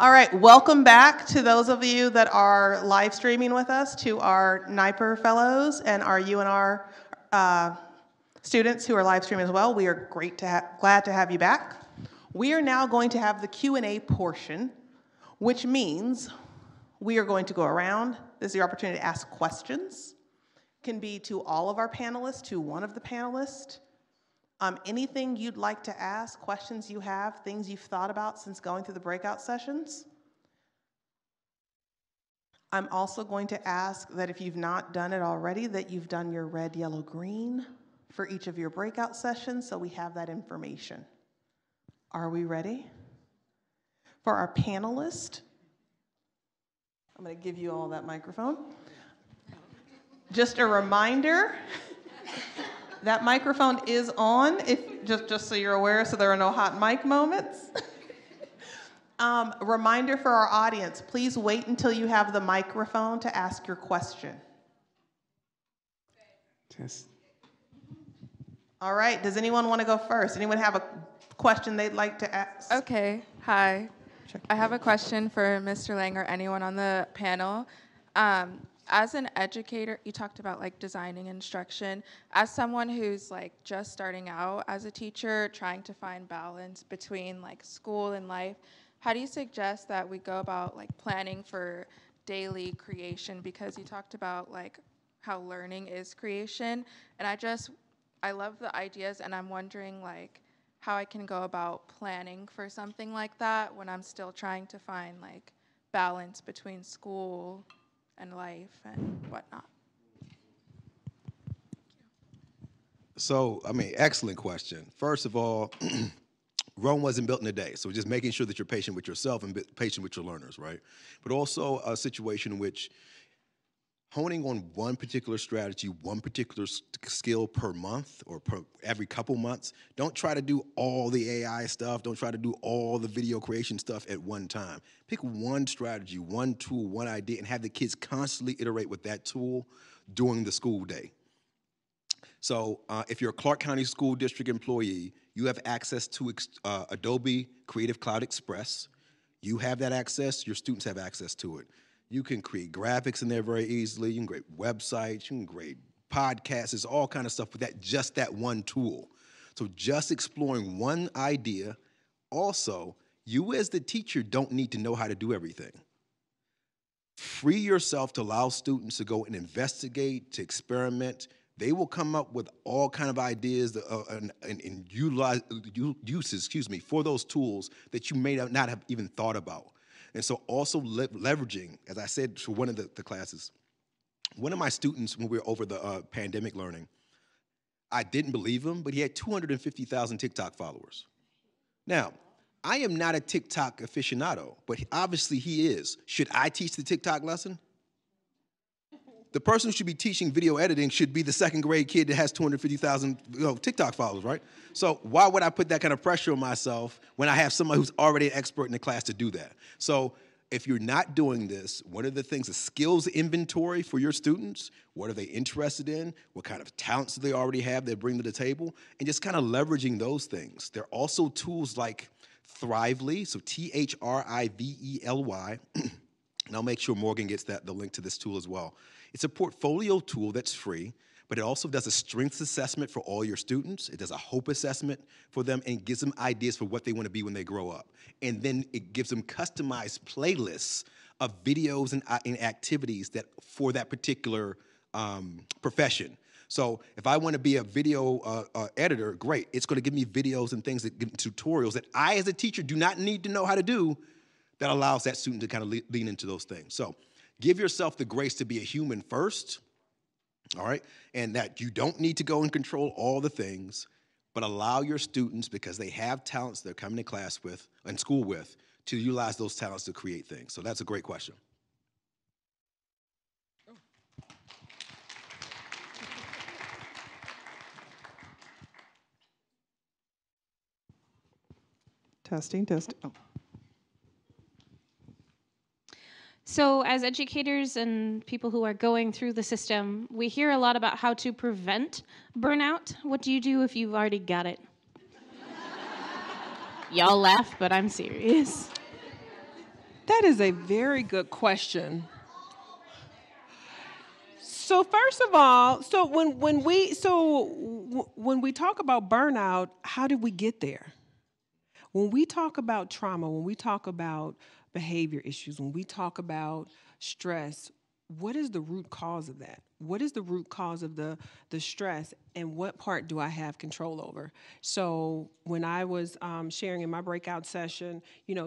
All right, welcome back to those of you that are live streaming with us, to our NIPER fellows and our UNR students who are live streaming as well. We are glad to have you back. We are now going to have the Q&A portion, which means we are going to go around. This is your opportunity to ask questions. It can be to all of our panelists, to one of the panelists. Anything you'd like to ask, questions you have, things you've thought about since going through the breakout sessions. I'm also going to ask that if you've not done it already, that you've done your red, yellow, green for each of your breakout sessions so we have that information. Are we ready? For our panelist, I'm going to give you all that microphone. Just a reminder, that microphone is on, just so you're aware, so there are no hot mic moments. Reminder for our audience, please wait until you have the microphone to ask your question. Yes. All right, does anyone want to go first? Anyone have a question they'd like to ask? Okay, hi. I have a question for Mr. Lang or anyone on the panel. As an educator, you talked about like designing instruction. As someone who's like just starting out as a teacher, trying to find balance between like school and life, how do you suggest that we go about like planning for daily creation? Because you talked about like how learning is creation, and I love the ideas, and I'm wondering like how I can go about planning for something like that when I'm still trying to find like balance between school and life and whatnot. So, excellent question. First of all, Rome wasn't built in a day, so just making sure that you're patient with yourself and patient with your learners, right? But also a situation in which honing on one particular strategy, one particular skill per month or every couple months. Don't try to do all the AI stuff. Don't try to do all the video creation stuff at one time. Pick one strategy, one tool, one idea, and have the kids constantly iterate with that tool during the school day. So if you're a Clark County School District employee, you have access to Adobe Creative Cloud Express. You have that access, your students have access to it. You can create graphics in there very easily. You can create websites. You can create podcasts. There's all kind of stuff with just that one tool. So just exploring one idea. Also, you as the teacher don't need to know how to do everything. Free yourself to allow students to go and investigate, to experiment. They will come up with all kind of ideas and uses for those tools that you may not have even thought about. And so also leveraging, as I said for one of the classes, one of my students, when we were over the pandemic learning, I didn't believe him, but he had 250,000 TikTok followers. Now, I am not a TikTok aficionado, but obviously he is. Should I teach the TikTok lesson? The person who should be teaching video editing should be the second grade kid that has 250,000 TikTok followers, right? So why would I put that kind of pressure on myself when I have somebody who's already an expert in the class to do that? So if you're not doing this, one of the things, the skills inventory for your students, what are they interested in? What kind of talents do they already have they bring to the table? And just kind of leveraging those things. There are also tools like Thrively, so Thrively, and I'll make sure Morgan gets the link to this tool as well. It's a portfolio tool that's free, but it also does a strengths assessment for all your students. It does a hope assessment for them and gives them ideas for what they want to be when they grow up. And then it gives them customized playlists of videos and activities for that particular profession. So if I want to be a video editor, great. It's going to give me videos and things, tutorials that I as a teacher do not need to know how to do, that allows that student to kind of lean into those things. So give yourself the grace to be a human first, all right? And that you don't need to go and control all the things, but allow your students, because they have talents they're coming to class with and school with, to utilize those talents to create things. So that's a great question. Testing. Oh. So as educators and people who are going through the system, we hear a lot about how to prevent burnout. What do you do if you've already got it? Y'all laugh, but I'm serious. That is a very good question. So first of all, when we talk about burnout, how did we get there? When we talk about trauma, when we talk about behavior issues, when we talk about stress, what is the root cause of that? What is the root cause of the stress, and what part do I have control over? So when I was sharing in my breakout session,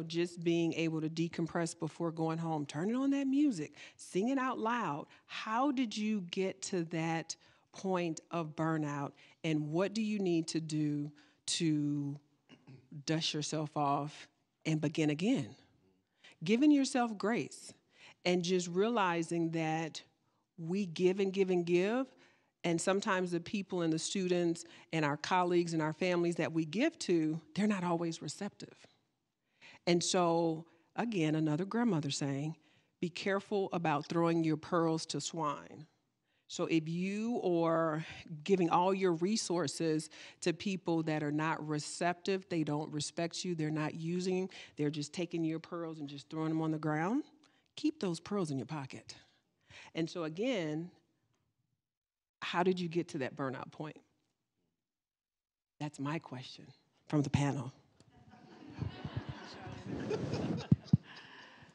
just being able to decompress before going home, turning on that music, singing out loud, how did you get to that point of burnout, and what do you need to do to dust yourself off and begin again? Giving yourself grace. And just realizing that we give and give and give, and sometimes the people and the students and our colleagues and our families that we give to, they're not always receptive. And so, again, another grandmother saying, be careful about throwing your pearls to swine. So if you are giving all your resources to people that are not receptive, they don't respect you, they're not using, they're just taking your pearls and just throwing them on the ground, keep those pearls in your pocket. And so again, how did you get to that burnout point? That's my question from the panel.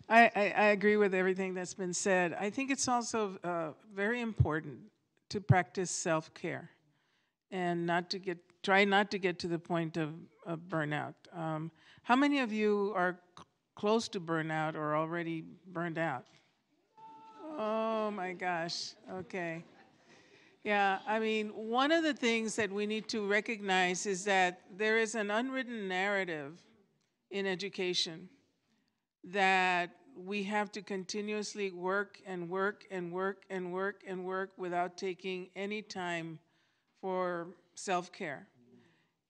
I agree with everything that's been said. I think it's also very important to practice self-care and try not to get to the point of burnout. How many of you are close to burnout or already burned out? Oh my gosh, okay. Yeah, I mean, one of the things that we need to recognize is that there is an unwritten narrative in education that we have to continuously work and work and work and work and work without taking any time for self-care.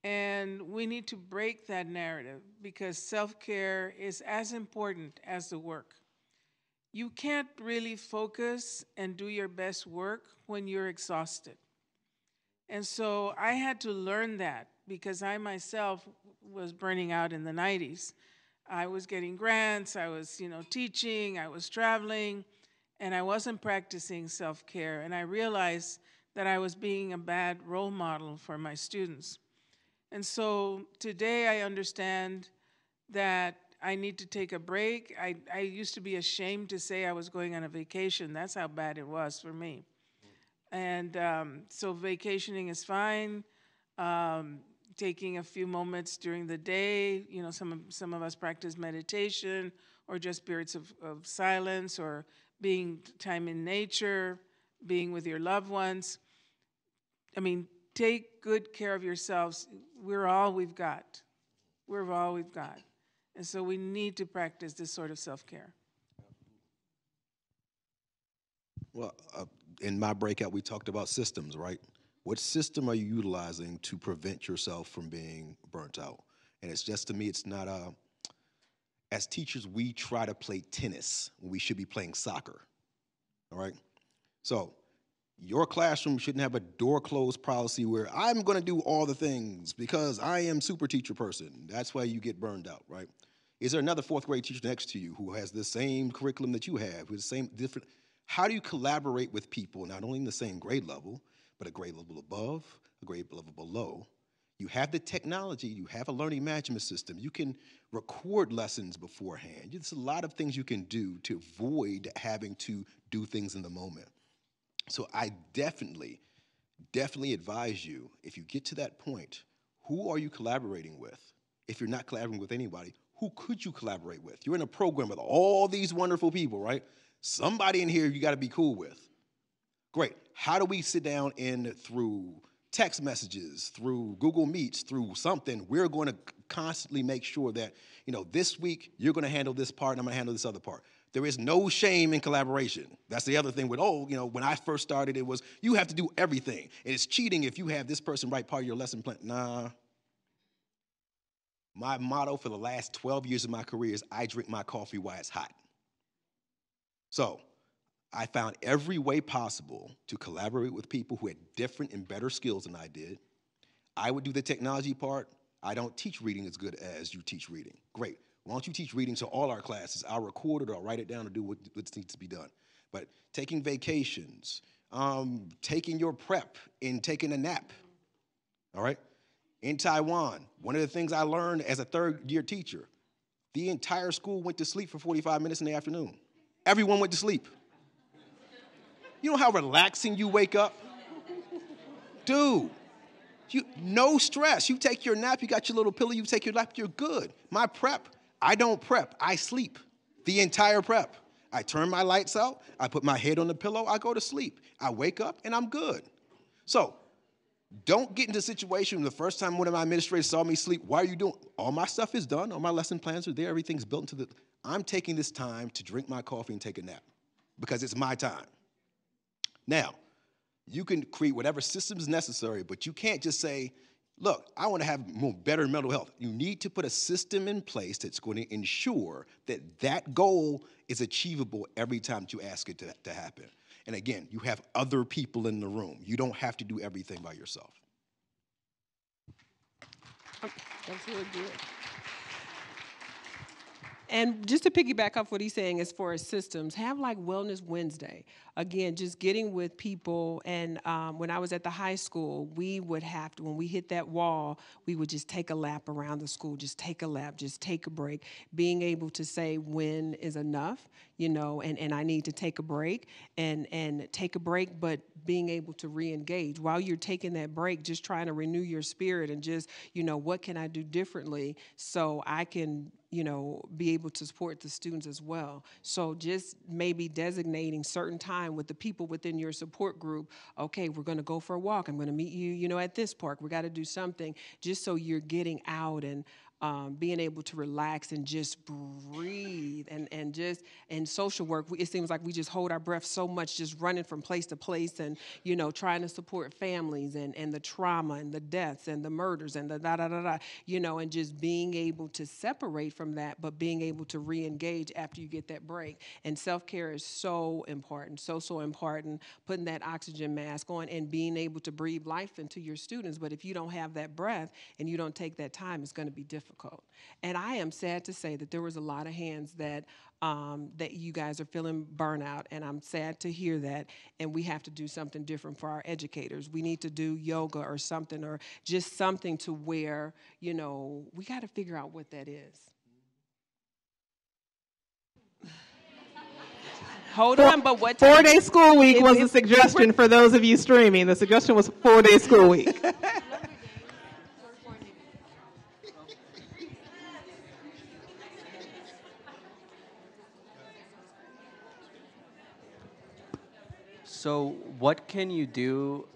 And we need to break that narrative because self-care is as important as the work. You can't really focus and do your best work when you're exhausted. And so I had to learn that because I myself was burning out in the 90s. I was getting grants, I was, teaching, I was traveling, and I wasn't practicing self-care. And I realized that I was being a bad role model for my students. And so today I understand that I need to take a break. I used to be ashamed to say I was going on a vacation. That's how bad it was for me. And so vacationing is fine. Taking a few moments during the day, some of us practice meditation or just periods of silence or being time in nature, being with your loved ones. I mean, take good care of yourselves. We're all we've got. We're all we've got. And so we need to practice this sort of self-care. Well, in my breakout, we talked about systems, right? What system are you utilizing to prevent yourself from being burnt out? And it's just, to me, it's not as teachers, we try to play tennis when we should be playing soccer, all right? So your classroom shouldn't have a door closed policy where I'm gonna do all the things because I am super teacher person. That's why you get burned out, right? Is there another fourth grade teacher next to you who has the same curriculum that you have, with the same different? How do you collaborate with people, not only in the same grade level, but a grade level above, a grade level below? You have the technology, you have a learning management system, you can record lessons beforehand. There's a lot of things you can do to avoid having to do things in the moment. So I definitely advise you, if you get to that point, who are you collaborating with? If you're not collaborating with anybody, who could you collaborate with? You're in a program with all these wonderful people, right? Somebody in here you gotta be cool with. Great. How do we sit down and through text messages, through Google Meets, through something, we're going to constantly make sure that, this week you're going to handle this part and I'm going to handle this other part. There is no shame in collaboration. That's the other thing with, when I first started, it was, you have to do everything. And it's cheating if you have this person write part of your lesson plan. Nah. My motto for the last 12 years of my career is I drink my coffee while it's hot. So I found every way possible to collaborate with people who had different and better skills than I did. I would do the technology part. I don't teach reading as good as you teach reading. Great. Why don't you teach reading to all our classes? I'll record it or I'll write it down or do what needs to be done. But taking vacations, taking your prep and taking a nap, all right? In Taiwan, one of the things I learned as a third-year teacher, the entire school went to sleep for 45 minutes in the afternoon. Everyone went to sleep. You know how relaxing you wake up? Dude, no stress. You take your nap, you got your little pillow, you take your nap, you're good. My prep, I don't prep, I sleep. The entire prep. I turn my lights out, I put my head on the pillow, I go to sleep. I wake up and I'm good. So, don't get into a situation the first time one of my administrators saw me sleep, why are you doing? All my stuff is done, all my lesson plans are there, everything's built into the, I'm taking this time to drink my coffee and take a nap because it's my time. Now, you can create whatever systems necessary, but you can't just say, look, I want to have better mental health. You need to put a system in place that's going to ensure that that goal is achievable every time that you ask it to happen. And again, you have other people in the room. You don't have to do everything by yourself. That's really good. And just to piggyback off what he's saying as far as systems, have like Wellness Wednesday. Again, just getting with people. And when I was at the high school, we would have to, when we hit that wall, we would just take a lap around the school, just take a lap, just take a break. Being able to say when is enough, you know, and I need to take a break and take a break, but being able to re-engage. While you're taking that break, just trying to renew your spirit and just, you know, what can I do differently so I can, you know, be able to support the students as well. So just maybe designating certain time with the people within your support group. Okay, we're going to go for a walk. I'm going to meet you, you know, at this park. We got to do something just so you're getting out and being able to relax and just breathe and social work. It seems like we just hold our breath so much, just running from place to place and, you know, trying to support families and the trauma and the deaths and the murders and the da-da-da-da, you know, and just being able to separate from that, but being able to re-engage after you get that break. And self-care is so important, so important, putting that oxygen mask on and being able to breathe life into your students. But if you don't have that breath and you don't take that time, it's going to be difficult. And I am sad to say that there was a lot of hands that that you guys are feeling burnout, and I'm sad to hear that. And we have to do something different for our educators. We need to do yoga or something, or just something to where, you know, we got to figure out what that is. Hold on, but what time? 4-day school week was the suggestion for those of you streaming. The suggestion was 4-day school week. So what can you do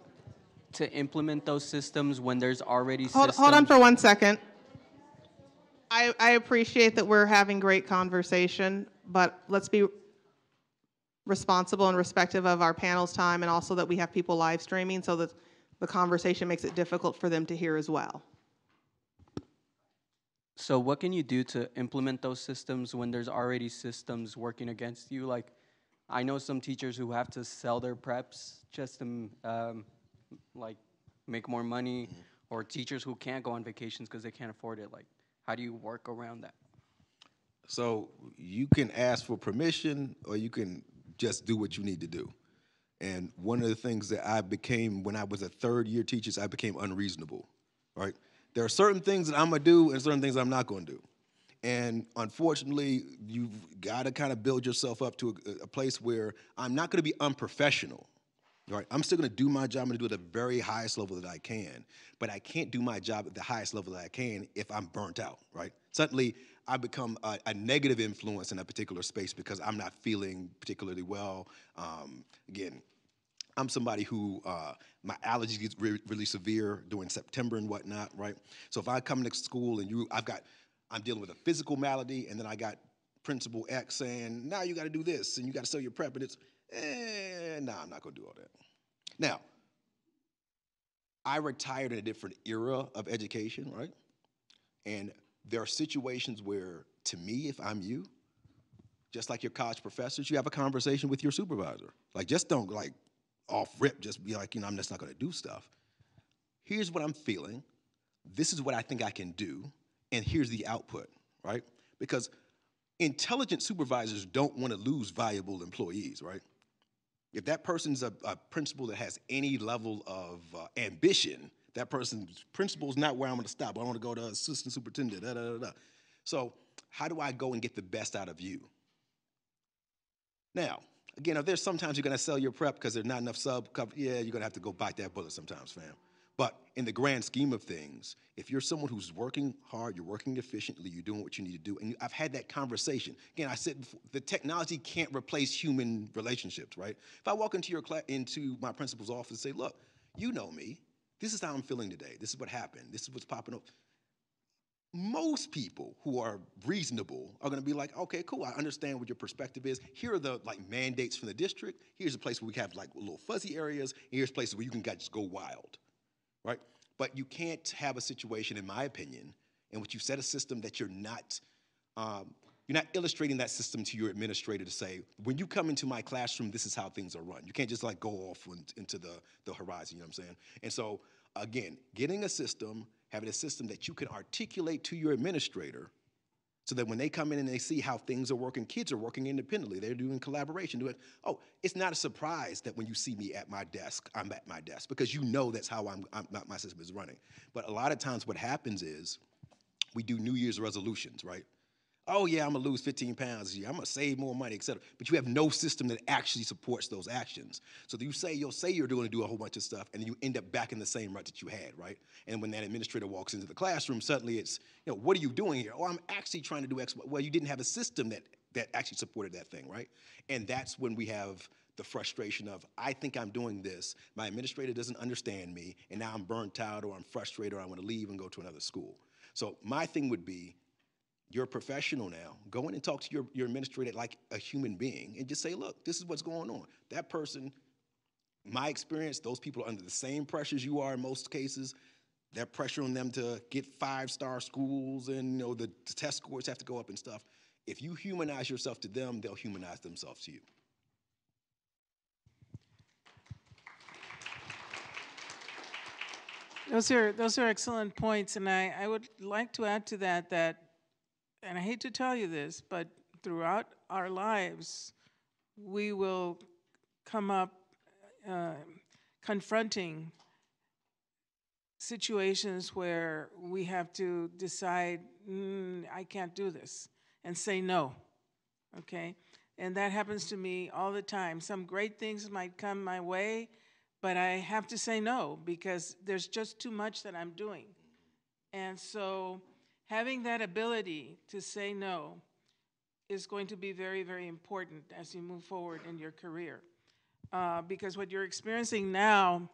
to implement those systems when there's already Hold systems? on for 1 second. I appreciate that we're having great conversation, but let's be responsible and respectful of our panel's time, and also that we have people live streaming so that the conversation makes it difficult for them to hear as well. So what can you do to implement those systems when there's already systems working against you? Like, I know some teachers who have to sell their preps just to like make more money, or teachers who can't go on vacations because they can't afford it. Like, how do you work around that? So you can ask for permission, or you can just do what you need to do. And one of the things that I became when I was a third-year teacher, I became unreasonable, right? There are certain things that I'm going to do and certain things I'm not going to do. And unfortunately, you've got to kind of build yourself up to a place where I'm not going to be unprofessional, right? I'm still going to do my job. I'm going to do it at the very highest level that I can. But I can't do my job at the highest level that I can if I'm burnt out, right? Suddenly, I become a negative influence in a particular space because I'm not feeling particularly well. Again, I'm somebody who, my allergies get really severe during September and whatnot, right? So if I come to school and I'm dealing with a physical malady, and then I got Principal X saying, now you got to do this, and you got to sell your prep, and it's, nah, I'm not going to do all that. Now, I retired in a different era of education, right? And there are situations where, to me, if I'm you, just like your college professors, you have a conversation with your supervisor. Like, just don't, like, off rip, just be like, you know, I'm just not going to do stuff. Here's what I'm feeling. This is what I think I can do. And here's the output, right? Because intelligent supervisors don't want to lose valuable employees, right? If that person's a principal that has any level of ambition, that person's principal is not where I'm going to stop. I want to go to assistant superintendent, da, da, da, da. So how do I go and get the best out of you? Now, again, if there's sometimes you're going to sell your prep because there's not enough sub cover, yeah, you're going to have to go bite that bullet sometimes, fam. But in the grand scheme of things, if you're someone who's working hard, you're working efficiently, you're doing what you need to do, and I've had that conversation. Again, I said before, the technology can't replace human relationships, right? If I walk into into my principal's office and say, look, you know me, this is how I'm feeling today, this is what happened, this is what's popping up. Most people who are reasonable are going to be like, okay, cool, I understand what your perspective is. Here are the mandates from the district. Here's a place where we have little fuzzy areas. And here's places where you can just go wild, right? But you can't have a situation, in my opinion, in which you set a system that you're not illustrating that system to your administrator to say, when you come into my classroom, this is how things are run. You can't just go off into the horizon, you know what I'm saying? And so, again, getting a system, having a system that you can articulate to your administrator so that when they come in and they see how things are working, kids are working independently, they're doing collaboration, it's not a surprise that when you see me at my desk, I'm at my desk, because you know that's how my system is running. But a lot of times what happens is we do New Year's resolutions, right? Oh yeah, I'm gonna lose 15 pounds this year, I'm gonna save more money, et cetera. But you have no system that actually supports those actions. So you'll say you're going to do a whole bunch of stuff, and then you end up back in the same rut that you had, right? And when that administrator walks into the classroom, suddenly it's, what are you doing here? Oh, I'm actually trying to do X. Well, you didn't have a system that actually supported that thing, right? And that's when we have the frustration of, I think I'm doing this, my administrator doesn't understand me, and now I'm burnt out, or I'm frustrated, or I want to leave and go to another school. So my thing would be, you're a professional now. Go in and talk to your administrator like a human being and just say, look, this is what's going on. That person, my experience, those people are under the same pressures you are in most cases. That pressure on them to get 5-star schools, and the test scores have to go up and stuff. If you humanize yourself to them, they'll humanize themselves to you. Those are excellent points, and I would like to add to that, and I hate to tell you this, but throughout our lives, we will come up confronting situations where we have to decide, I can't do this, and say no, okay? And that happens to me all the time. Some great things might come my way, but I have to say no because there's just too much that I'm doing. And so having that ability to say no is going to be very, very important as you move forward in your career. Because what you're experiencing now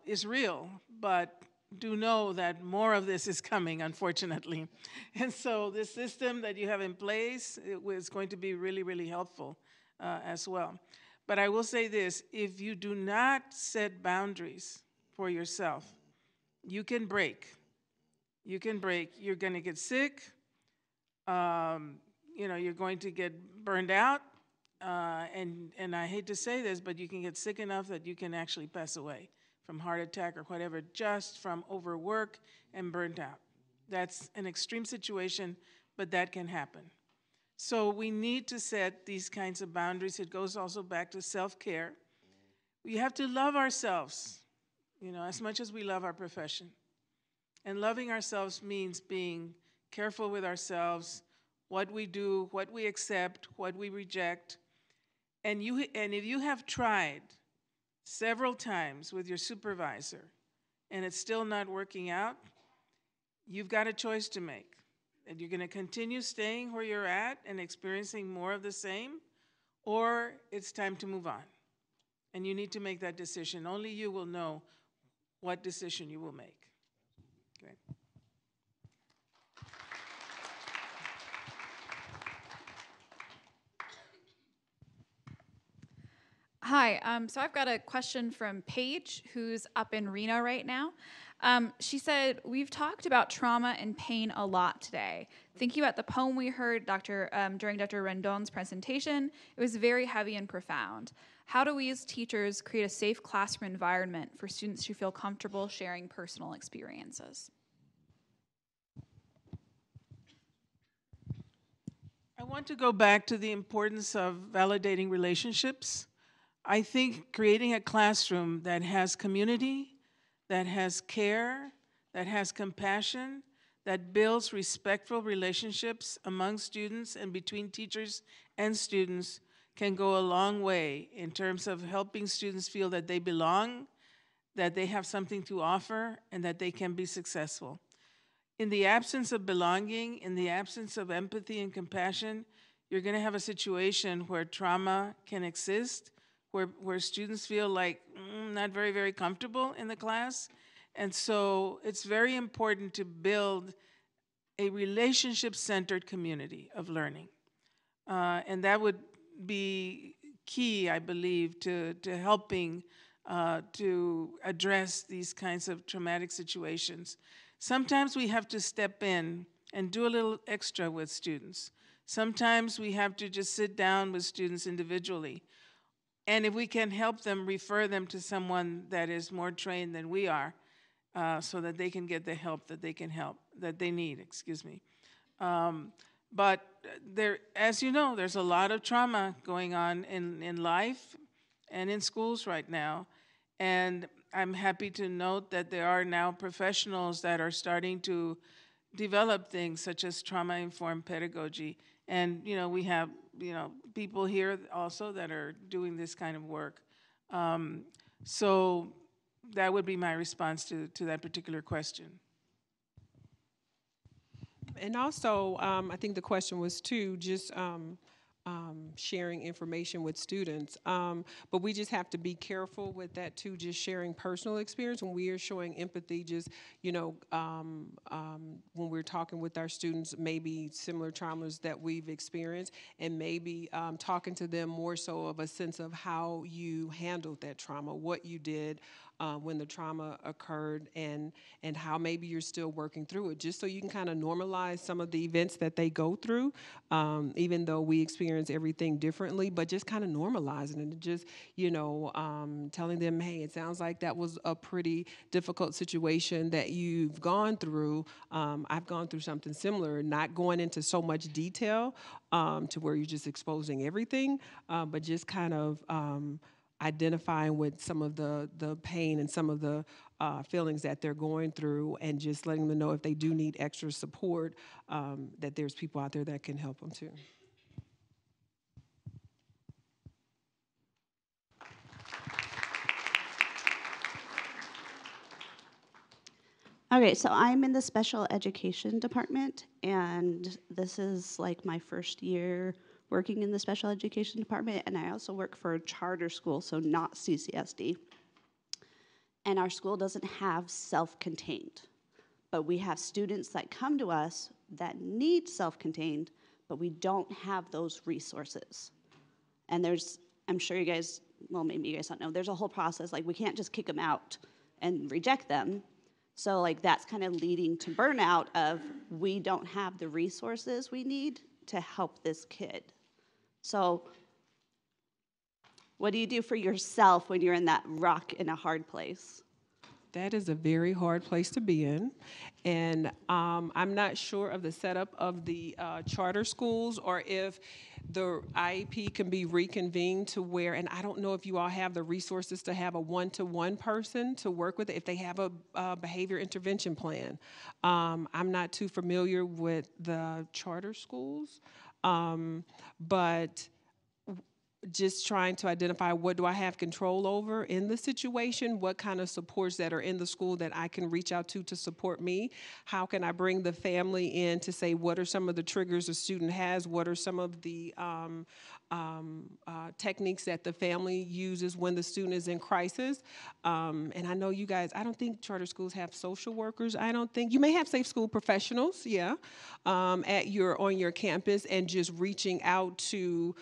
is real, but do know that more of this is coming, unfortunately. And so this system that you have in place is going to be really, really helpful as well. But I will say this, if you do not set boundaries for yourself, you can break. You can break. You're going to get sick. You're going to get burned out. And I hate to say this, but you can get sick enough that you can actually pass away from heart attack or whatever, just from overwork and burnt out. That's an extreme situation, but that can happen. So we need to set these kinds of boundaries. It goes also back to self-care. We have to love ourselves, as much as we love our profession. And loving ourselves means being careful with ourselves, what we do, what we accept, what we reject. And if you have tried several times with your supervisor and it's still not working out, you've got a choice to make. And you're going to continue staying where you're at and experiencing more of the same, or it's time to move on. And you need to make that decision. Only you will know what decision you will make. Okay. Hi, so I've got a question from Paige, who's up in Reno right now. She said, we've talked about trauma and pain a lot today. Thinking about the poem we heard during Dr. Rendon's presentation, it was very heavy and profound. How do we as teachers create a safe classroom environment for students to feel comfortable sharing personal experiences? I want to go back to the importance of validating relationships. I think creating a classroom that has community, that has care, that has compassion, that builds respectful relationships among students and between teachers and students can go a long way in terms of helping students feel that they belong, that they have something to offer, and that they can be successful. In the absence of belonging, in the absence of empathy and compassion, you're going to have a situation where trauma can exist, where students feel like not very, very comfortable in the class. And so it's very important to build a relationship-centered community of learning. And that would be key, I believe, to helping to address these kinds of traumatic situations. Sometimes we have to step in and do a little extra with students. Sometimes we have to just sit down with students individually. And if we can help them, refer them to someone that is more trained than we are, so that they can get the help that they need, excuse me. But there, as you know, there's a lot of trauma going on in life and in schools right now. And I'm happy to note that there are now professionals that are starting to develop things such as trauma-informed pedagogy. And we have people here also that are doing this kind of work. So that would be my response to that particular question. And also, I think the question was too, just sharing information with students. But we just have to be careful with that too, just sharing personal experience. When we are showing empathy, just, when we're talking with our students, maybe similar traumas that we've experienced, and maybe talking to them more so of a sense of how you handled that trauma, what you did when the trauma occurred, and how maybe you're still working through it, just so you can kind of normalize some of the events that they go through, even though we experience everything differently, but just kind of normalizing it and just, telling them, hey, it sounds like that was a pretty difficult situation that you've gone through. I've gone through something similar, not going into so much detail to where you're just exposing everything, but just kind of identifying with some of the pain and some of the feelings that they're going through, and just letting them know if they do need extra support, that there's people out there that can help them too. Okay, so I'm in the special education department, and this is like my first year working in the special education department, and I also work for a charter school, so not CCSD. And our school doesn't have self-contained, but we have students that come to us that need self-contained, but we don't have those resources. And I'm sure you guys, well, maybe you guys don't know, there's a whole process, like we can't just kick them out and reject them. So like that's kind of leading to burnout of we don't have the resources we need to help this kid. So what do you do for yourself when you're in that rock in a hard place? That is a very hard place to be in. And I'm not sure of the setup of the charter schools, or if the IEP can be reconvened to where, and I don't know if you all have the resources to have a one-to-one person to work with it, if they have a behavior intervention plan. I'm not too familiar with the charter schools, but just trying to identify what do I have control over in the situation, what kind of supports that are in the school that I can reach out to support me, how can I bring the family in to say what are some of the triggers a student has, what are some of the techniques that the family uses when the student is in crisis. And I know you guys, I don't think charter schools have social workers. I don't think, you may have safe school professionals, yeah, on your campus, and just reaching out to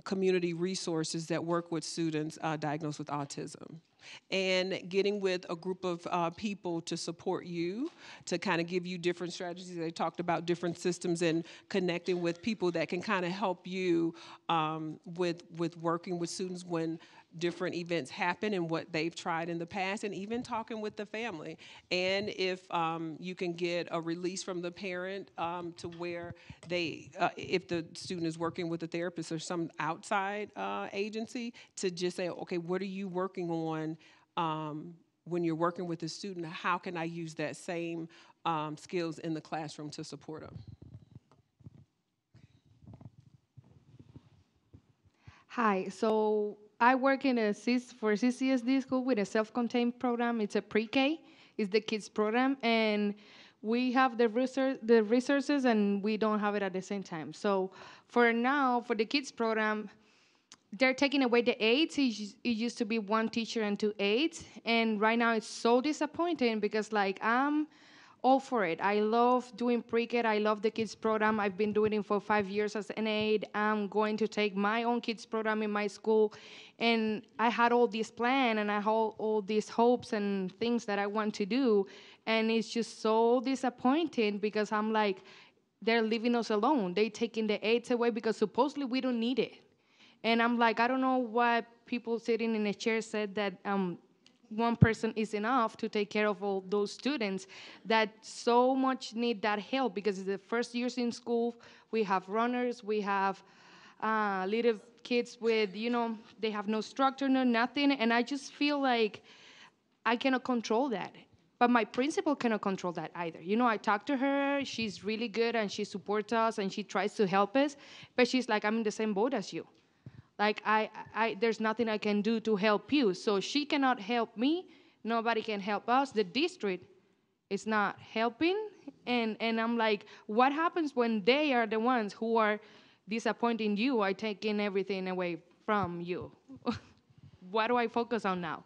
community resources that work with students diagnosed with autism. And getting with a group of people to support you, to kind of give you different strategies. They talked about different systems and connecting with people that can kind of help you with working with students when different events happen and what they've tried in the past, and even talking with the family. And if you can get a release from the parent to where they, if the student is working with a therapist or some outside agency, to just say, okay, what are you working on when you're working with a student? How can I use that same skills in the classroom to support them? Hi, so I work in a for CCSD school with a self-contained program. It's a pre-K, it's the kids program, and we have the resources and we don't have it at the same time. So for now, for the kids program, they're taking away the aides. It used to be one teacher and 2 aides, and right now it's so disappointing because like I'm all for it. I love doing pre-K. I love the kids program. I've been doing it for 5 years as an aide. I'm going to take my own kids program in my school, and I had all this plan and I had all these hopes and things that I want to do, and it's just so disappointing because I'm like, they're leaving us alone. They're taking the aides away because supposedly we don't need it. And I'm like, I don't know what people sitting in a chair said that one person is enough to take care of all those students that so much need that help because it's the first years in school. We have runners, we have little kids with, you know, they have no structure, no nothing. And I just feel like I cannot control that. But my principal cannot control that either. You know, I talk to her, she's really good and she supports us and she tries to help us, but she's like, I'm in the same boat as you. Like, there's nothing I can do to help you. So she cannot help me. Nobody can help us. The district is not helping. And I'm like, what happens when they are the ones who are disappointing you, are taking everything away from you? What do I focus on now?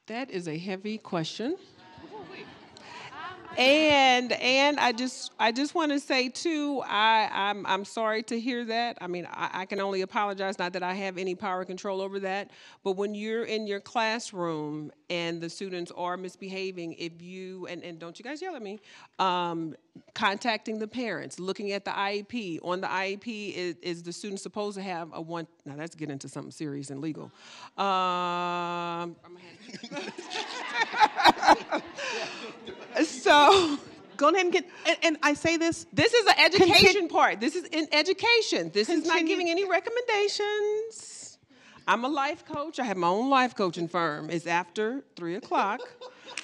That is a heavy question. And I just want to say too, I'm sorry to hear that. I mean, I can only apologize, not that I have any power control over that. But when you're in your classroom and the students are misbehaving, if you and don't you guys yell at me, contacting the parents, looking at the IEP. On the IEP, is the student supposed to have a one? Now that's getting into something serious and legal. So Go ahead and get, and I say this. This is an education part. This is in education. This is not giving any recommendations. I'm a life coach. I have my own life coaching firm. It's after 3 o'clock.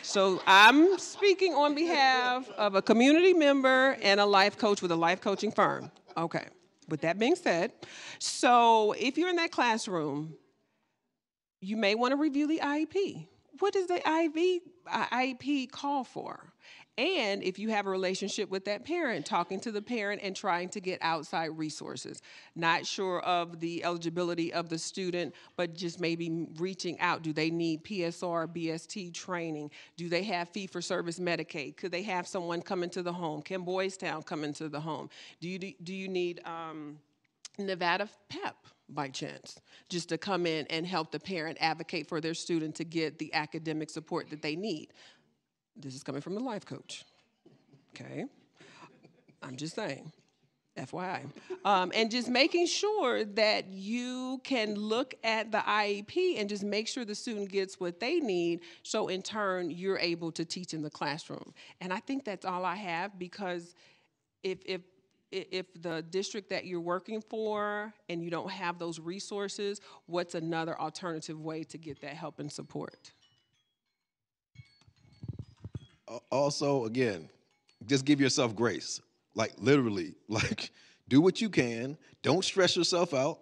So I'm speaking on behalf of a community member and a life coach with a life coaching firm. Okay. With that being said, so if you're in that classroom, you may want to review the IEP. What does the IEP call for? And if you have a relationship with that parent, talking to the parent and trying to get outside resources. Not sure of the eligibility of the student, but just maybe reaching out. Do they need PSR, BST training? Do they have fee-for-service Medicaid? Could they have someone come into the home? Can Boys Town come into the home? Do you need Nevada PEP? By chance, just to come in and help the parent advocate for their student to get the academic support that they need. This is coming from the life coach, okay? I'm just saying, FYI. And just making sure that you can look at the IEP and just make sure the student gets what they need, so in turn, you're able to teach in the classroom. And I think that's all I have, because if the district that you're working for and you don't have those resources, what's another alternative way to get that help and support? Also, again, just give yourself grace. Like, literally, like, do what you can. Don't stress yourself out.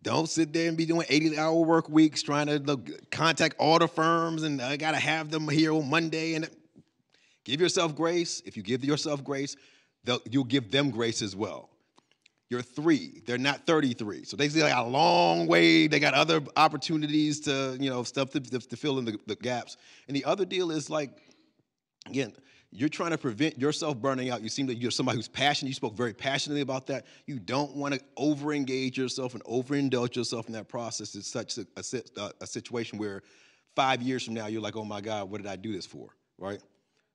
Don't sit there and be doing 80-hour work weeks trying to contact all the firms and I got to have them here on Monday. And give yourself grace. If you give yourself grace, you'll give them grace as well. You're 3. They're not 33. So they still got a long way. They got other opportunities to, stuff to fill in the gaps. And the other deal is, like, again, you're trying to prevent yourself burning out. You seem like you're somebody who's passionate. You spoke very passionately about that. You don't want to over-engage yourself and overindulge yourself in that process. It's such a situation where 5 years from now, you're like, oh, my God, what did I do this for, right?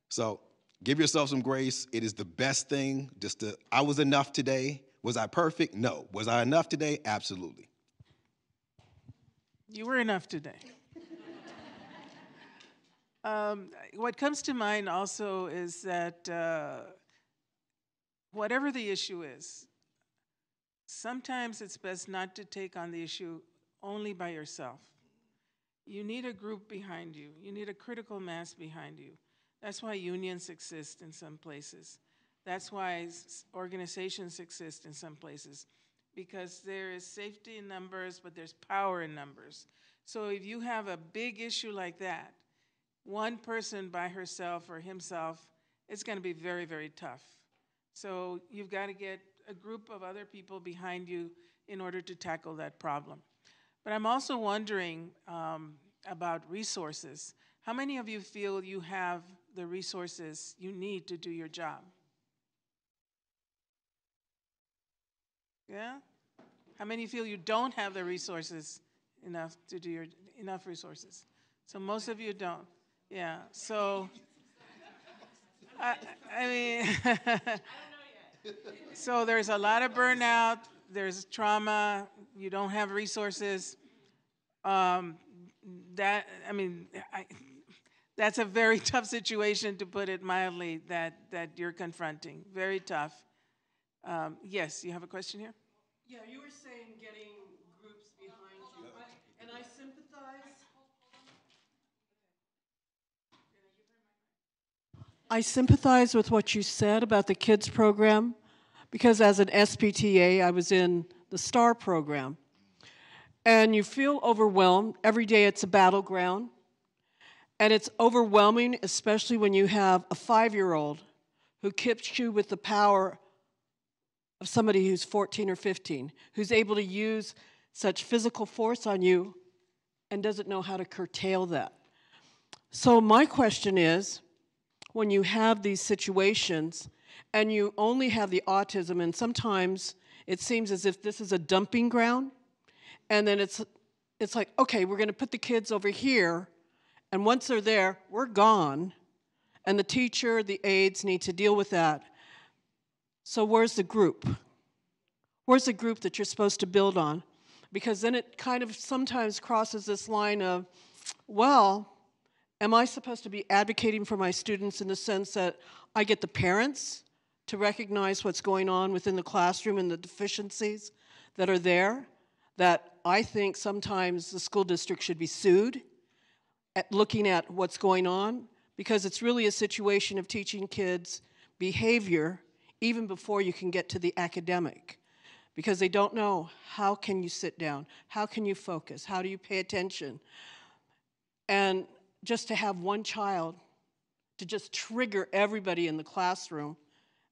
So give yourself some grace. It is the best thing. I was enough today. Was I perfect? No. Was I enough today? Absolutely. You were enough today. What comes to mind also is that whatever the issue is, sometimes it's best not to take on the issue only by yourself. You need a group behind you. You need a critical mass behind you. That's why unions exist in some places. That's why organizations exist in some places, because there is safety in numbers, but there's power in numbers. So if you have a big issue like that, one person by herself or himself, it's going to be very, very tough. So you've got to get a group of other people behind you in order to tackle that problem. But I'm also wondering about resources. How many of you feel you have the resources you need to do your job? Yeah? How many feel you don't have the resources enough to do enough resources? So most of you don't. Yeah. So I mean so there's a lot of burnout, there's trauma, you don't have resources. That's a very tough situation, to put it mildly, that you're confronting. Very tough. Yes, you have a question here? Yeah, you were saying getting groups behind you, and I sympathize. I sympathize with what you said about the kids program, because as an SPTA, I was in the STAR program. And you feel overwhelmed. Every day it's a battleground. And it's overwhelming, especially when you have a 5-year-old who kips you with the power of somebody who's 14 or 15, who's able to use such physical force on you and doesn't know how to curtail that. So my question is, when you have these situations and you only have the autism, and sometimes it seems as if this is a dumping ground, and then it's like, okay, we're going to put the kids over here, and once they're there, we're gone, and the teacher, the aides need to deal with that. So where's the group? Where's the group that you're supposed to build on? Because then it kind of sometimes crosses this line of, well, am I supposed to be advocating for my students in the sense that I get the parents to recognize what's going on within the classroom and the deficiencies that are there, that I think sometimes the school district should be sued at looking at what's going on, because it's really a situation of teaching kids behavior even before you can get to the academic, because they don't know how can you sit down, how can you focus, how do you pay attention. And just to have one child to just trigger everybody in the classroom,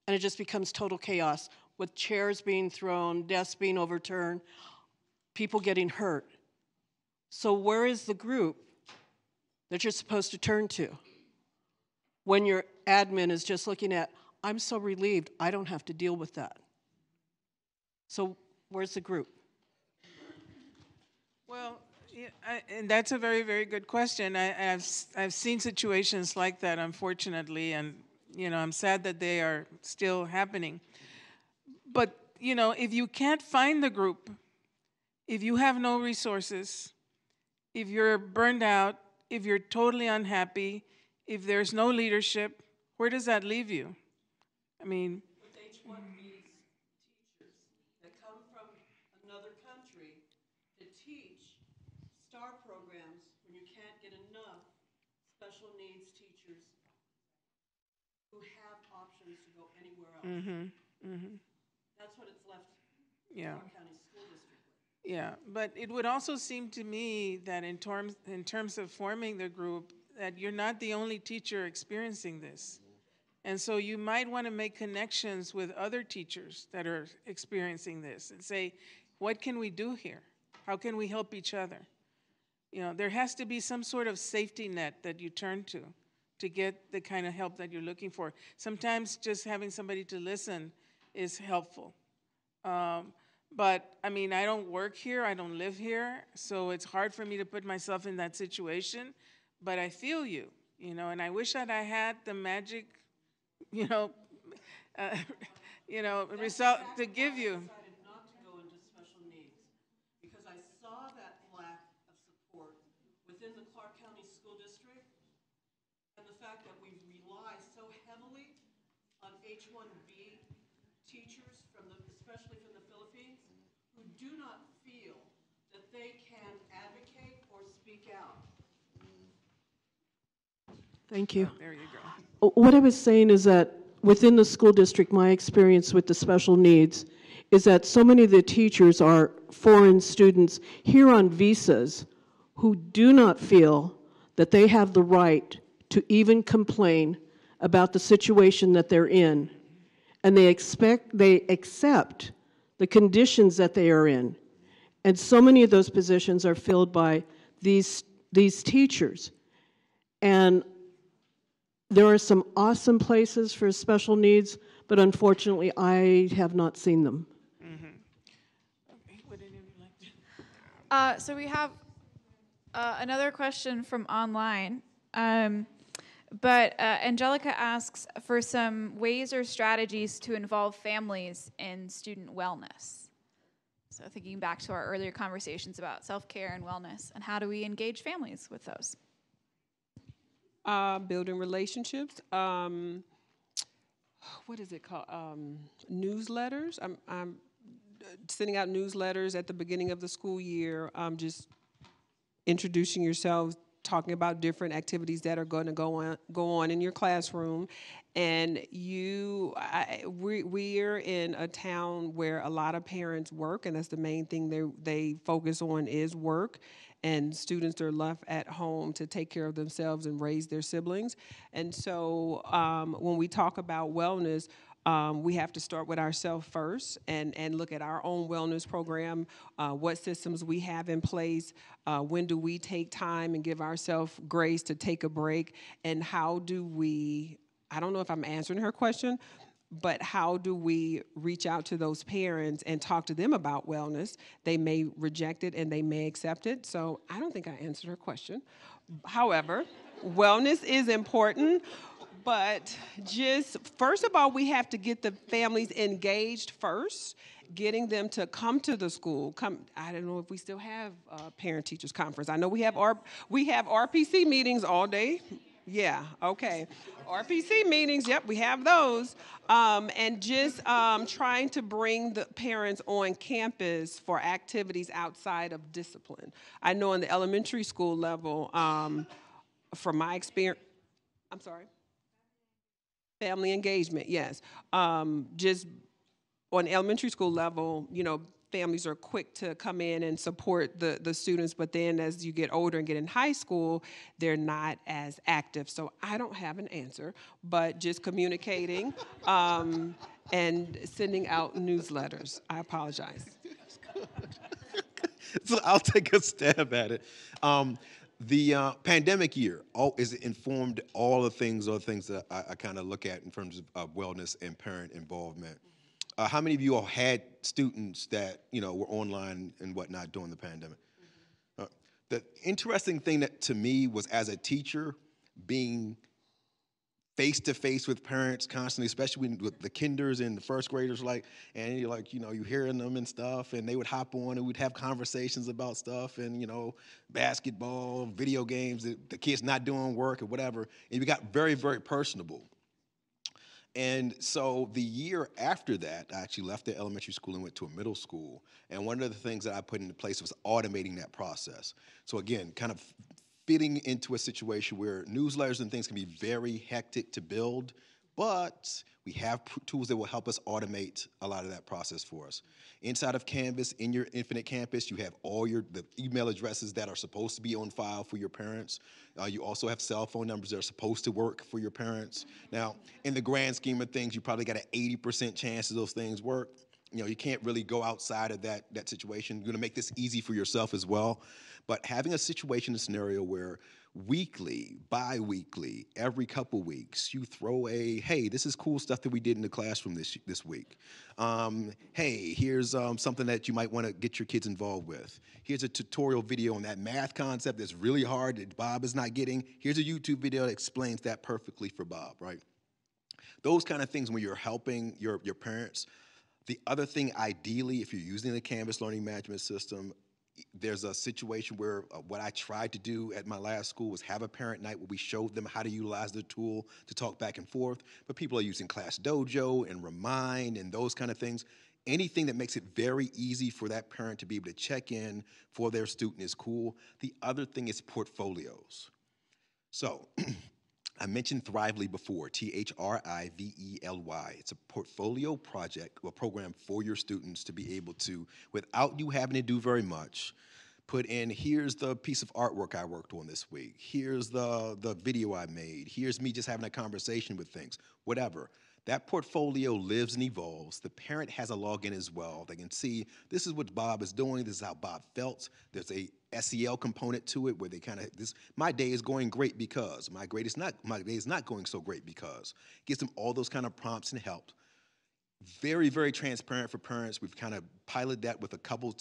and it just becomes total chaos with chairs being thrown, desks being overturned, people getting hurt. So where is the group that you're supposed to turn to when your admin is just looking at, I'm so relieved I don't have to deal with that? So where's the group? Well, yeah, and that's a very, very good question. I've seen situations like that, unfortunately, and I'm sad that they are still happening. But if you can't find the group, if you have no resources, if you're burned out, if you're totally unhappy, if there's no leadership, where does that leave you? I mean, With H-1Bs, teachers that come from another country to teach STAR programs when you can't get enough special needs teachers who have options to go anywhere else. That's what it's left Clark County School District with. Yeah, but it would also seem to me that in terms of forming the group, that you're not the only teacher experiencing this. And so you might want to make connections with other teachers that are experiencing this and say, what can we do here? How can we help each other? There has to be some sort of safety net that you turn to get the kind of help that you're looking for. Sometimes just having somebody to listen is helpful. But I mean, I don't work here, I don't live here, so it's hard for me to put myself in that situation, but I feel you, and I wish that I had the magic, result to give you. I decided not to go into special needs because I saw that lack of within the Clark County School District, and the fact that we rely so heavily on H-1B teachers, especially from the Philippines, who do not feel that they can advocate or speak out. Thank you. Oh, there you go. What I was saying is that within the school district, my experience with the special needs is that so many of the teachers are foreign students here on visas who do not feel that they have the right to even complain about the situation that they're in. And they accept the conditions that they are in. And so many of those positions are filled by these teachers. And there are some awesome places for special needs, but unfortunately, I have not seen them. Okay, what did you like to? So we have another question from online. But Angelica asks for some ways or strategies to involve families in student wellness. So thinking back to our earlier conversations about self-care and wellness, and how do we engage families with those? Building relationships. What is it called? Newsletters. I'm sending out newsletters at the beginning of the school year. Just introducing yourselves, talking about different activities that are going to go on in your classroom. And we're in a town where a lot of parents work, and that's the main thing they focus on is work. And students are left at home to take care of themselves and raise their siblings. And so when we talk about wellness, we have to start with ourselves first and look at our own wellness program, what systems we have in place, when do we take time and give ourselves grace to take a break, and how do we, I don't know if I'm answering her question, but how do we reach out to those parents and talk to them about wellness? They may reject it and they may accept it. So I don't think I answered her question. However, wellness is important. But just, first of all, we have to get the families engaged first, getting them to come to the school. I don't know if we still have parent-teachers conference. I know we have RPC meetings all day. Yeah, okay. RPC meetings, yep, we have those. And just trying to bring the parents on campus for activities outside of discipline. I know in the elementary school level, from my experience, I'm sorry? Family engagement, yes. Just on elementary school level, families are quick to come in and support the students, but then as you get older and get in high school, they're not as active. So I don't have an answer, but just communicating and sending out newsletters. I apologize. So I'll take a stab at it. The pandemic year is informed all the things that I kind of look at in terms of wellness and parent involvement. How many of you all had students that were online and whatnot during the pandemic? The interesting thing that to me was, as a teacher, being face-to-face with parents constantly, especially with the kinders and the first graders, and you're hearing them and stuff, and they would hop on and we'd have conversations about stuff and, basketball, video games, the kids not doing work or whatever, and we got very, very personable. And so the year after that, I actually left the elementary school and went to a middle school, and one of the things that I put into place was automating that process. So again, kind of fitting into a situation where newsletters and things can be very hectic to build, but we have tools that will help us automate a lot of that process for us. Inside of Canvas, in your Infinite Campus, you have all the email addresses that are supposed to be on file for your parents. You also have cell phone numbers that are supposed to work for your parents. Now, in the grand scheme of things, you probably got an 80% chance of those things work. You can't really go outside of that situation. You're gonna make this easy for yourself as well. But having a situation, a scenario where weekly, bi-weekly, every couple weeks, you throw hey, this is cool stuff that we did in the classroom this week. Hey, here's something that you might wanna get your kids involved with. Here's a tutorial video on that math concept that's really hard that Bob is not getting. Here's a YouTube video that explains that perfectly for Bob, right? Those kind of things when you're helping your parents. The other thing, ideally, if you're using the Canvas learning management system, There's a situation where what I tried to do at my last school was have a parent night where we showed them how to utilize the tool to talk back and forth. But people are using Class Dojo and Remind and those kind of things. Anything that makes it very easy for that parent to be able to check in for their student is cool. The other thing is portfolios. So I mentioned Thrively before, Thrively. It's a portfolio project or program for your students to be able to, without you having to do very much, put in, here's the piece of artwork I worked on this week, here's the video I made, here's me just having a conversation with things, whatever. That portfolio lives and evolves. The parent has a login as well. They can see, this is what Bob is doing, this is how Bob felt. There's a SEL component to it where they kind of, my day is going great because, my day is not going so great because. Gives them all those kind of prompts and help. Very, very transparent for parents. We've kind of piloted that with a couple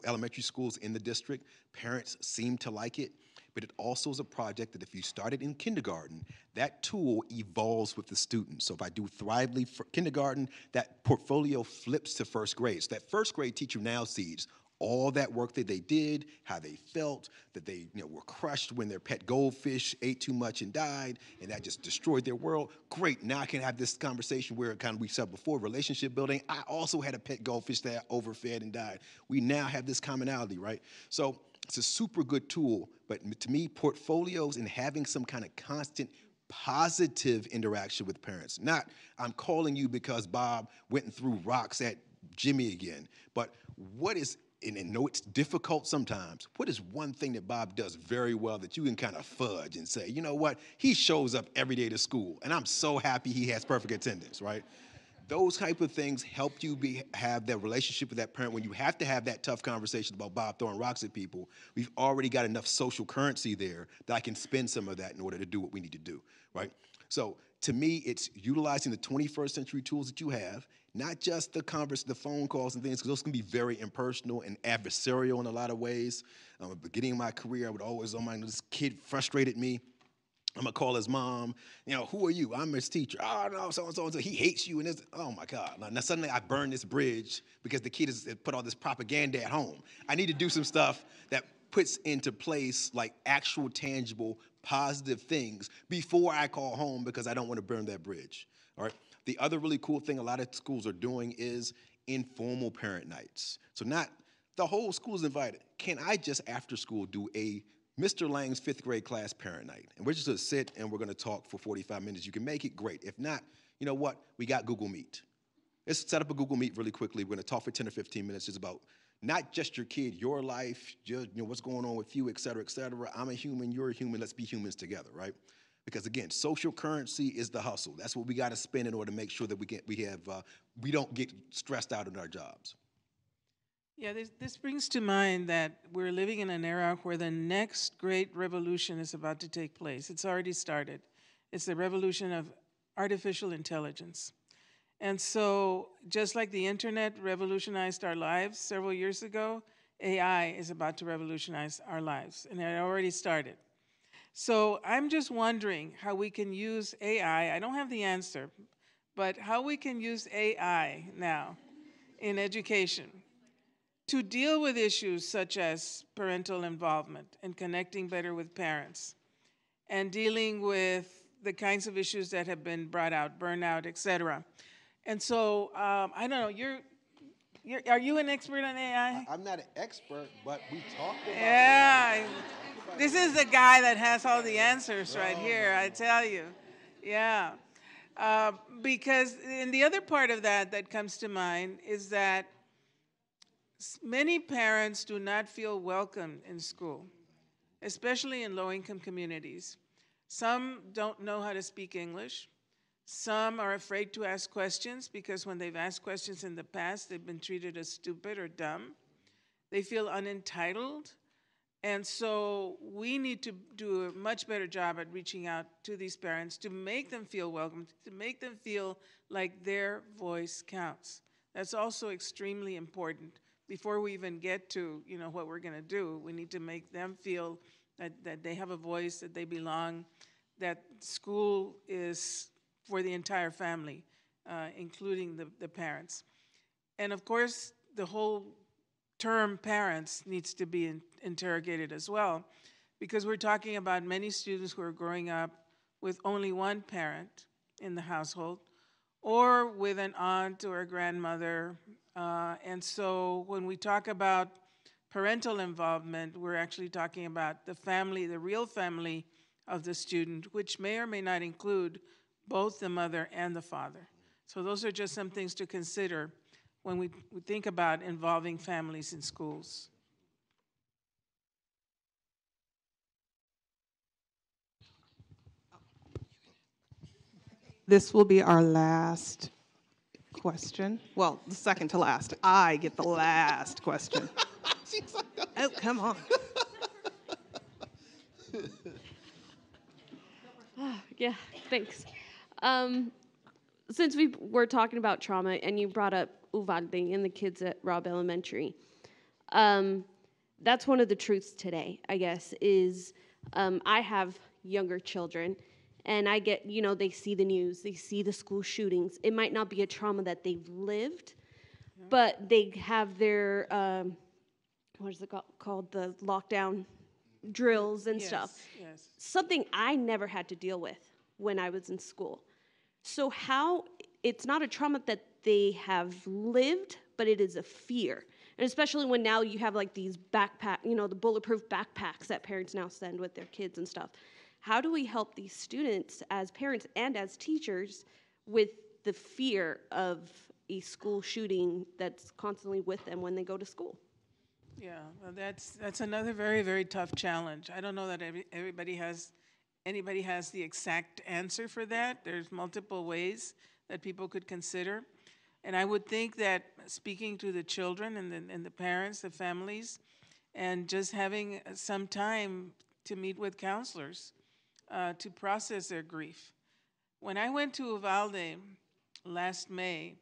elementary schools in the district. Parents seem to like it, but it also is a project that if you started in kindergarten, that tool evolves with the students. So if I do Thrively for kindergarten, that portfolio flips to first grade. So that first grade teacher now sees all that work that they did, how they felt, that they were crushed when their pet goldfish ate too much and died, and that just destroyed their world. Great, now I can have this conversation where kind of we said before, relationship building. I also had a pet goldfish that overfed and died. We now have this commonality, right? So it's a super good tool, but to me, portfolios and having some kind of constant positive interaction with parents. Not, I'm calling you because Bob went and threw rocks at Jimmy again, but what is, and I know it's difficult sometimes, what is one thing that Bob does very well that you can kind of fudge and say, you know what, he shows up every day to school, and I'm so happy he has perfect attendance, right? Those type of things help you have that relationship with that parent. When you have to have that tough conversation about Bob throwing rocks at people, we've already got enough social currency there that I can spend some of that in order to do what we need to do, right? So to me, it's utilizing the 21st century tools that you have, not just the phone calls and things, because those can be very impersonal and adversarial in a lot of ways. At the beginning of my career, I would always, oh my, this kid frustrated me. I'm gonna call his mom, who are you? I'm his teacher. Oh no, so-and-so, he hates you. And this, oh my God. Now suddenly I burn this bridge because the kid has put all this propaganda at home. I need to do some stuff that puts into place like actual, tangible, positive things before I call home because I don't want to burn that bridge, all right? The other really cool thing a lot of schools are doing is informal parent nights. So not the whole school's invited. Can I just after school do a Mr. Lang's 5th grade class parent night? And we're just gonna sit and we're gonna talk for 45 minutes. You can make it, great. If not, you know what? We got Google Meet. Let's set up a Google Meet really quickly. We're gonna talk for 10 or 15 minutes just about not just your kid, your life, just, what's going on with you, et cetera, et cetera. I'm a human, you're a human, let's be humans together, right? Because again, social currency is the hustle. That's what we gotta spend in order to make sure that we don't get stressed out in our jobs. Yeah, this brings to mind that we're living in an era where the next great revolution is about to take place. It's already started. It's the revolution of artificial intelligence. And so just like the internet revolutionized our lives several years ago, AI is about to revolutionize our lives, and it already started. So I'm just wondering how we can use AI. I don't have the answer, but how we can use AI now in education to deal with issues such as parental involvement and connecting better with parents and dealing with the kinds of issues that have been brought out, burnout, et cetera. And so, I don't know, are you an expert on AI? I'm not an expert, but we talked about it. Yeah, this is the guy that has all the answers right here, I tell you. Yeah, because, and the other part of that comes to mind is that many parents do not feel welcome in school, especially in low-income communities. Some don't know how to speak English. Some are afraid to ask questions because when they've asked questions in the past, they've been treated as stupid or dumb. They feel unentitled. And so we need to do a much better job at reaching out to these parents to make them feel welcome, to make them feel like their voice counts. That's also extremely important. Before we even get to what we're going to do, we need to make them feel that they have a voice, that they belong, that school is for the entire family, including the parents. And of course, the whole term parents needs to be interrogated as well, because we're talking about many students who are growing up with only one parent in the household, or with an aunt or a grandmother. And so when we talk about parental involvement, we're actually talking about the family, the real family of the student, which may or may not include both the mother and the father. So those are just some things to consider when we think about involving families in schools. This will be our last question. Well, the second to last. I get the last question. Oh, come on. Yeah, thanks. Since we were talking about trauma and you brought up Uvalde and the kids at Robb Elementary, that's one of the truths today, I guess, is I have younger children, and I get, they see the news, they see the school shootings. It might not be a trauma that they've lived, but they have their, what is it called, the lockdown drills and stuff. Yes. Something I never had to deal with when I was in school. So it's not a trauma that they have lived, but it is a fear. And especially when now you have like these the bulletproof backpacks that parents now send with their kids and stuff. How do we help these students as parents and as teachers with the fear of a school shooting that's constantly with them when they go to school? Yeah, well, that's another very, very tough challenge. I don't know that anybody has the exact answer for that. There's multiple ways that people could consider. And I would think that speaking to the children and the parents, the families, and just having some time to meet with counselors to process their grief. When I went to Uvalde last May,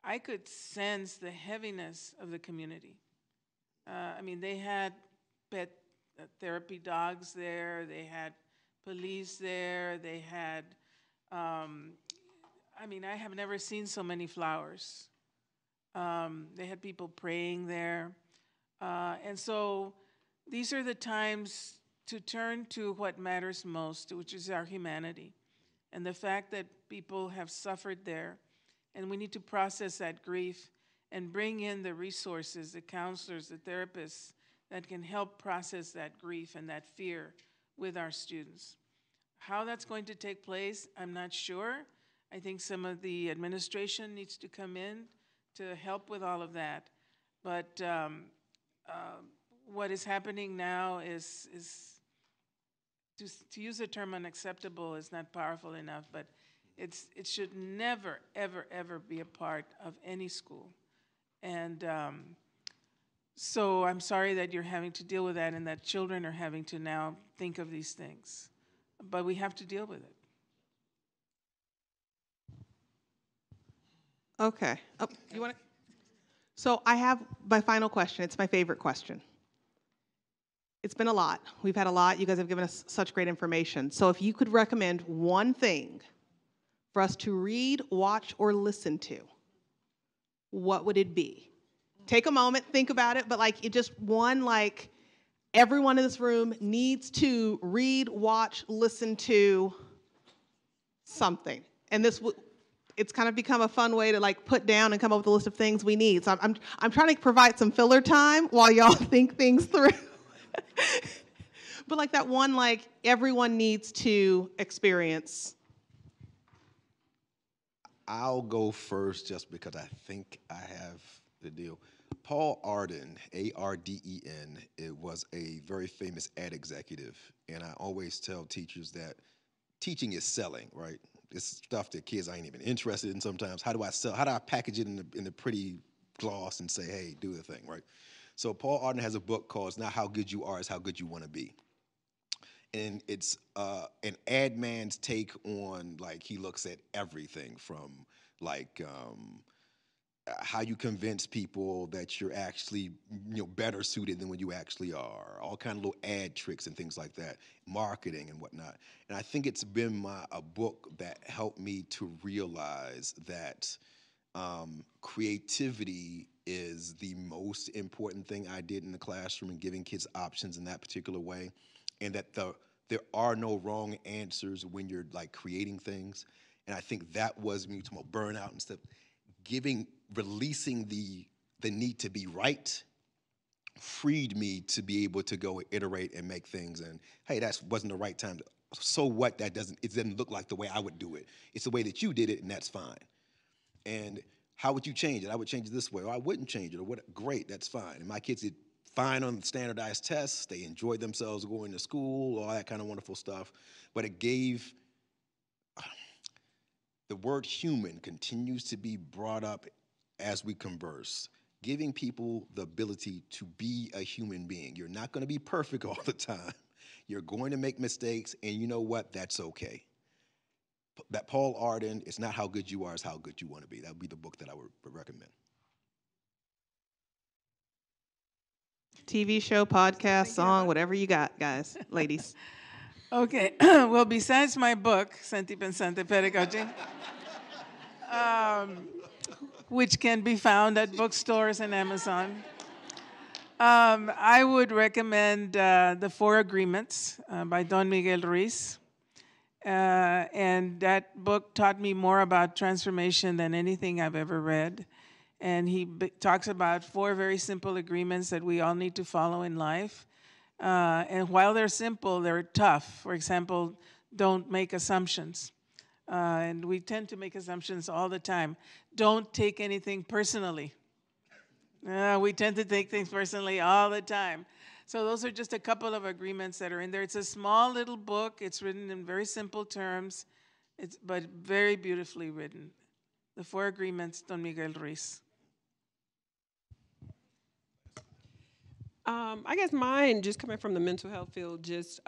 I could sense the heaviness of the community. They had pet therapy dogs there, they had police there, they had, I have never seen so many flowers. They had people praying there. And so these are the times to turn to what matters most, which is our humanity, and the fact that people have suffered there, and we need to process that grief and bring in the resources, the counselors, the therapists that can help process that grief and that fear with our students. How that's going to take place, I'm not sure. I think some of the administration needs to come in to help with all of that. But what is happening now is to use the term unacceptable is not powerful enough, but it should never, ever, ever be a part of any school. And so I'm sorry that you're having to deal with that and that children are having to now think of these things. But we have to deal with it. Okay. Oh, you want to? So I have my final question. It's my favorite question. It's been a lot. We've had a lot. You guys have given us such great information. So if you could recommend one thing for us to read, watch, or listen to, what would it be? Take a moment, think about it, but everyone in this room needs to read, watch, listen to something. And it's kind of become a fun way to put down and come up with a list of things we need. So I'm trying to provide some filler time while y'all think things through. But that one everyone needs to experience. I'll go first just because I think I have the deal. Paul Arden, A-R-D-E-N, it was a very famous ad executive, and I always tell teachers that teaching is selling, right? It's stuff that kids ain't even interested in sometimes. How do I sell? How do I package it in the pretty gloss and say, hey, do the thing, right? So Paul Arden has a book called It's Not How Good You Are, It's How Good You Want to Be. And it's an ad man's take on, he looks at everything from, how you convince people that you're actually, better suited than what you actually are. All kind of little ad tricks and things like that, marketing and whatnot. And I think it's been a book that helped me to realize that creativity is the most important thing I did in the classroom, and giving kids options in that particular way, and that there are no wrong answers when you're like creating things. And I think that was me talking about burnout and stuff, releasing the need to be right freed me to be able to go iterate and make things. And hey, that wasn't the right time. So what? It doesn't look like the way I would do it. It's the way that you did it, and that's fine. And how would you change it? I would change it this way, or I wouldn't change it, or what? Great, that's fine. And my kids did fine on the standardized tests. They enjoyed themselves going to school, all that kind of wonderful stuff. But it gave, the word human continues to be brought up as we converse, giving people the ability to be a human being. You're not going to be perfect all the time. You're going to make mistakes, and you know what? That's okay. That Paul Arden, it's not how good you are, it's how good you want to be. That would be the book that I would recommend. TV show, podcast, song, whatever you got, guys, ladies. Okay, well, besides my book, Senti Pensante Pedagogy, which can be found at bookstores and Amazon, I would recommend The Four Agreements by Don Miguel Ruiz. And that book taught me more about transformation than anything I've ever read. And he talks about 4 very simple agreements that we all need to follow in life. And while they're simple, they're tough. For example, don't make assumptions. And we tend to make assumptions all the time. Don't take anything personally. We tend to take things personally all the time. So those are just a couple of agreements that are in there. It's a small little book. It's written in very simple terms, but very beautifully written. The Four Agreements, Don Miguel Ruiz. I guess mine, just coming from the mental health field, just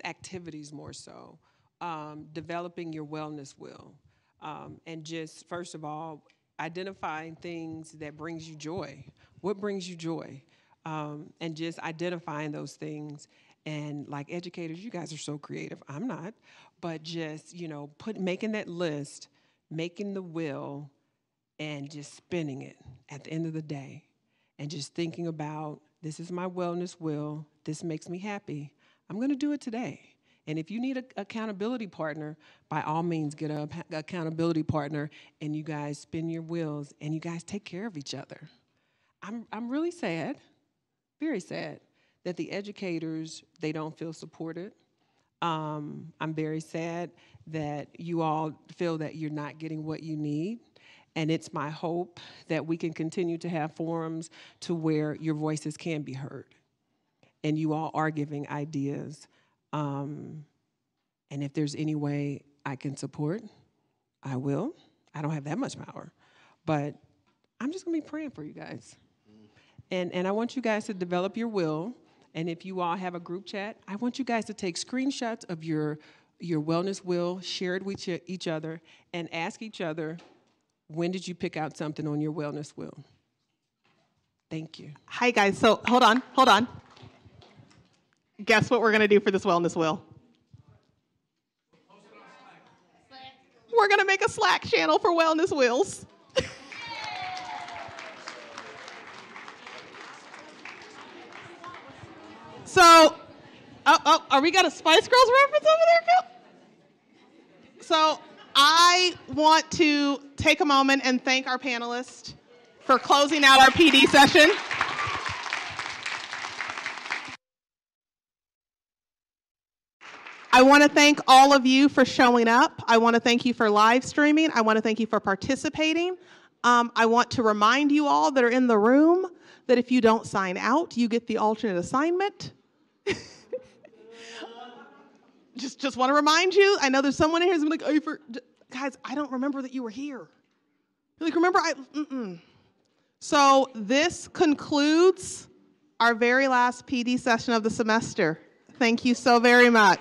activities more so. Developing your wellness wheel. And just, first of all, identifying things that brings you joy. What brings you joy? And just identifying those things. And like educators, you guys are so creative. I'm not. But just, making that list, making the will, and just spinning it at the end of the day. And just thinking about, this is my wellness will. This makes me happy. I'm going to do it today. And if you need an accountability partner, by all means, get an accountability partner, and you guys spin your wheels, and you guys take care of each other. I'm really sad, very sad, that the educators, they don't feel supported. I'm very sad that you all feel that you're not getting what you need. And it's my hope that we can continue to have forums to where your voices can be heard. And you all are giving ideas. And if there's any way I can support, I will. I don't have that much power. But I'm just going to be praying for you guys. And I want you guys to develop your will. And if you all have a group chat, I want you guys to take screenshots of your wellness will, share it with each other, and ask each other, when did you pick out something on your wellness will? Thank you. Hi, guys. So hold on. Guess what we're going to do for this wellness will? We're going to make a Slack channel for wellness wills. So, are we got a Spice Girls reference over there, Kip? So, I want to take a moment and thank our panelists for closing out our PD session. I want to thank all of you for showing up. I want to thank you for live streaming. I want to thank you for participating. I want to remind you all that are in the room that if you don't sign out, you get the alternate assignment. Just want to remind you. I know there's someone in here who's like, guys, I don't remember that you were here. You're like, remember? So this concludes our very last PD session of the semester. Thank you so very much.